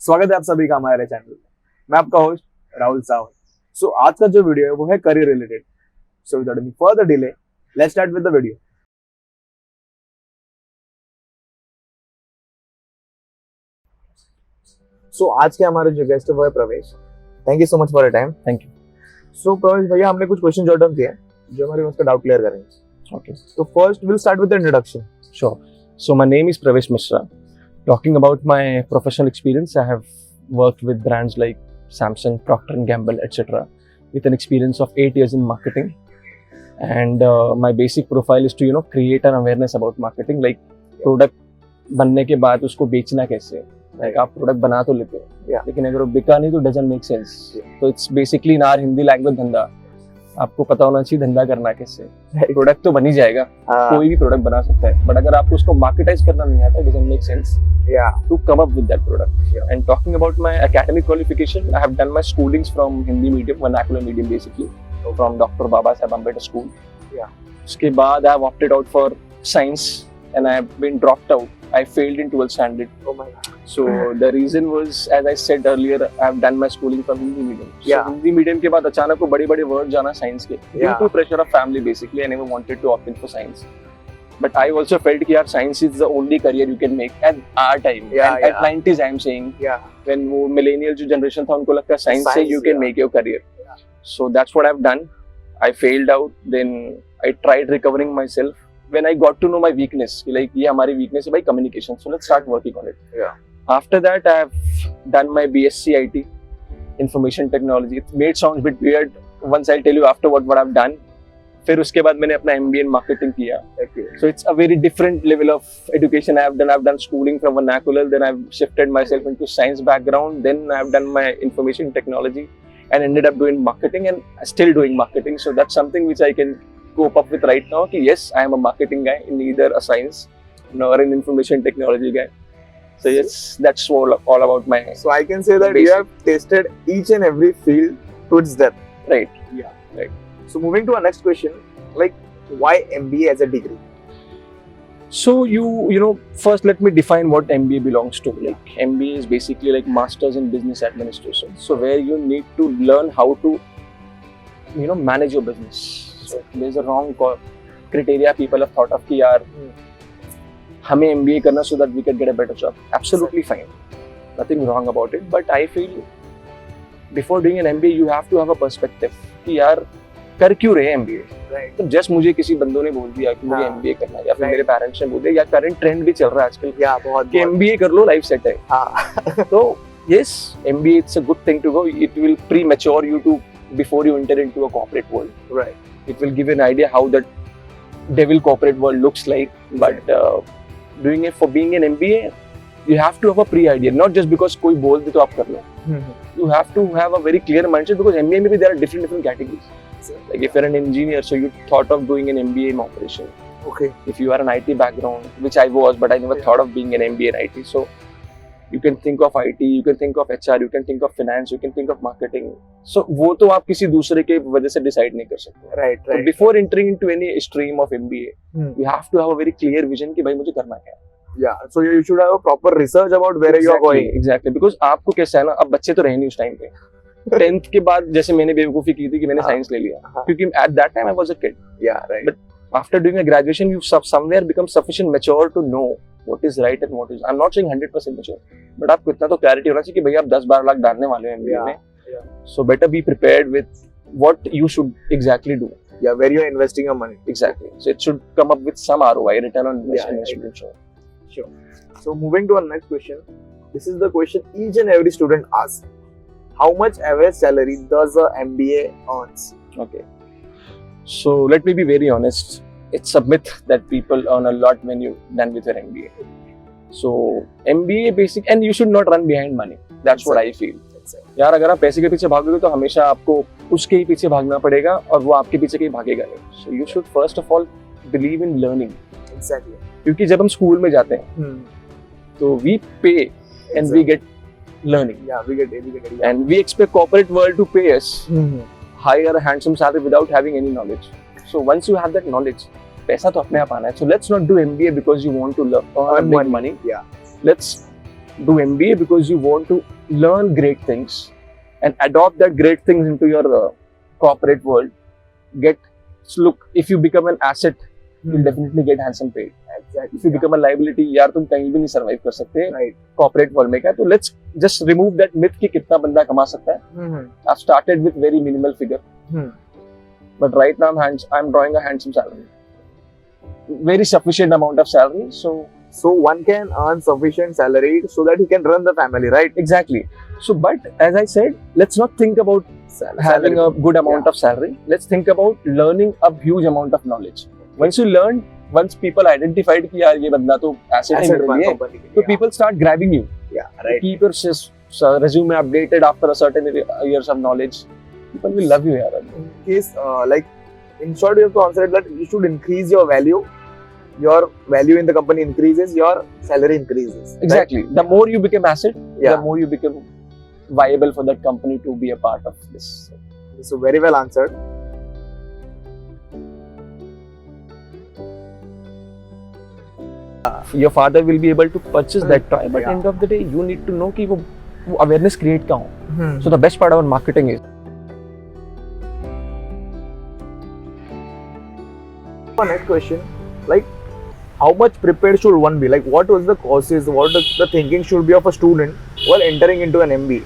स्वागत है आप सभी का हमारे चैनल में। मैं आपका होस्ट राहुल साहब। सो आज का जो वीडियो है वो है career related. So without any further delay let's start with the video. So आज के हमारे जो गेस्ट है वो है Pravesh. Thank you so much for your time. Thank you. So Pravesh भैया, हमने कुछ क्वेश्चन जॉट डाउन किए हैं जो हमारे उसका डाउट क्लियर करेंगे। Okay. तो first will start with the introduction. Sure. So my name is Pravesh Mishra. Talking about my professional experience, I have worked with brands like Samsung, Procter & Gamble, etc. with an experience of 8 years in marketing. And my basic profile is to create an awareness about marketing, like product बनने के बाद उसको बेचना कैसे। Like आप product बना तो लेते हैं, लेकिन अगर वो बिका नहीं तो doesn't make sense. तो it's basically in our Hindi language धंधा। आपको पता होना चाहिए धंधा करना कैसे। प्रोडक्ट तो बन ही जाएगा, कोई भी प्रोडक्ट बना सकता है, बट अगर आपको उसको मार्केटाइज करना नहीं आता, doesn't make sense to come up with that product. And talking about my academic qualification, I have done my schoolings from Hindi medium, vernacular medium basically, from Dr. Baba Saheb Ambedkar School. उसके बाद I have opted out for science and I have been dropped out. I failed in 12th standard. Oh my God. So the reason was, as I said earlier, I have done my schooling from Hindi medium. So Hindi medium के बाद अचानक को बड़े-बड़े words जाना science के. Due to pressure of family basically, I never wanted to opt in for science. But I also felt कि यार science is the only career you can make at our time. At 90s I am saying. When वो millennial जो generation था उनको लगता है science से you can make your career. So that's what I've done. I failed out. Then I tried recovering myself. When I got to know my weakness, like ये हमारी weakness है भाई communication, so let's start working on it. After that, I have done my BSc IT, Information Technology. It may sound a bit weird. Once I'll tell you after what I've done. फिर उसके बाद मैंने अपना MBA in Marketing किया. So it's a very different level of education I have done. I've done schooling from vernacular, then I've shifted myself into science background, then I've done my Information Technology and ended up doing marketing and still doing marketing. So that's something which I can cope up with right now. Ki yes, I am a marketing guy, neither a science nor an information technology guy. So yes, that's all about my. So I can say that basic. You have tasted each and every field to its depth. Right. Yeah. Right. So moving to our next question, like why MBA as a degree? So you know first let me define what MBA belongs to. Like MBA is basically like Masters in Business Administration. So where you need to learn how to manage your business. So there's a wrong criteria people have thought of कि यार हमें MBA करना so that we can get a better job. Absolutely fine, nothing wrong about it. But I feel before doing an MBA you have to have a perspective कि यार कर क्यों रहे MBA. तो just मुझे किसी बंदों ने बोल दिया कि मुझे MBA करना है या फिर मेरे पेरेंट्स ने बोल दिया या करंट ट्रेंड भी चल रहा है आजकल कि MBA कर लो लाइफ सेट है. तो yes, MBA it's a good thing to go. It will pre-mature you to before you enter into a corporate world. Right. It will give you an idea how that devil corporate world looks like. But doing it for being an MBA, you have to have a pre-idea. Not just because कोई बोल दे तो आप कर लो. You have to have a very clear mindset because MBA maybe there are different categories. Like if you're an engineer, so you thought of doing an MBA in operation. Okay. If you are an IT background, which I was, but I never thought of being an MBA in IT. So you can think of IT, you can think of HR, you can think of finance, you can think of marketing. So वो तो आप किसी दूसरे के वजह से decide नहीं कर सकते. Right. So before entering into any stream of MBA, you have to have a very clear vision कि भाई मुझे करना क्या है. Yeah. So you should have a proper research about where you are going. Exactly. Because आपको कैसा है ना, अब बच्चे तो रहे नहीं उस टाइम पे. 10th के बाद जैसे मैंने बेवकूफी की थी कि मैंने साइंस ले लिया, क्योंकि at that time I was a kid. Yeah. Right. But after doing a graduation, you somewhere become sufficient mature to know what is right and what is. I'm not saying 100% mature, but आपको इतना तो clarity होना चाहिए कि भैया आप 10-12 लाख डालने वाले हो MBA में. So better be prepared with what you should exactly do. Yeah, where you are investing your money. Exactly. So it should come up with some ROI, return on investment. Sure. So moving to our next question. This is the question each and every student asks. How much average salary does a MBA earns? Okay. So let me be very honest. It's a myth that people earn a lot when you're done with your MBA. So MBA basic, and you should not run behind money. That's what I feel. यार अगर आप पैसे के पीछे भागोगे तो हमेशा आपको उसके ही पीछे भागना पड़ेगा और वो आपके पीछे कहीं भागेगा नहीं. So you should first of all believe in learning. Exactly. क्योंकि जब हम स्कूल में जाते हैं तो we pay and we get learning. Yeah, we get it. And we expect corporate world to pay us higher handsome salary without having any knowledge. So once you have that knowledge, पैसा तो अपने आप आना है. So let's not do MBA because you want to earn big money. Yeah. Let's do MBA because you want to learn great things and adopt that great things into your corporate world. Look, if you become an asset, you'll definitely get handsome paid. Exactly. If you become a liability, यार तुम कहीं भी नहीं survive कर सकते Right. corporate world में क्या. तो let's just remove that myth कि कितना बंदा कमा सकता है. I've started with very minimal figure, but right now I'm drawing a handsome salary, very sufficient amount of salary. So one can earn sufficient salary so that he can run the family, right? Exactly. So, but as I said, let's not think about having a good amount of salary. Let's think about learning a huge amount of knowledge. Once you learn, once people identified कि यार ये बंदा तो asset है मेरे लिए, so people start grabbing you. Yeah, right. Keep your resume updated after a certain years of knowledge. People will love you, yaar. In case, in short, you have to answer it that you should increase your value. Your value in the company increases, your salary increases. Exactly. Right? The more you become asset, Yeah. the more you become viable for that company to be a part of this. So very well answered. Your father will be able to purchase that toy, but Yeah. end of the day, you need to know कि वो awareness create कहाँ हो. So the best part about marketing is Next question, like how much prepared should one be? Like what was the courses, what the thinking should be of a student while entering into an MBA?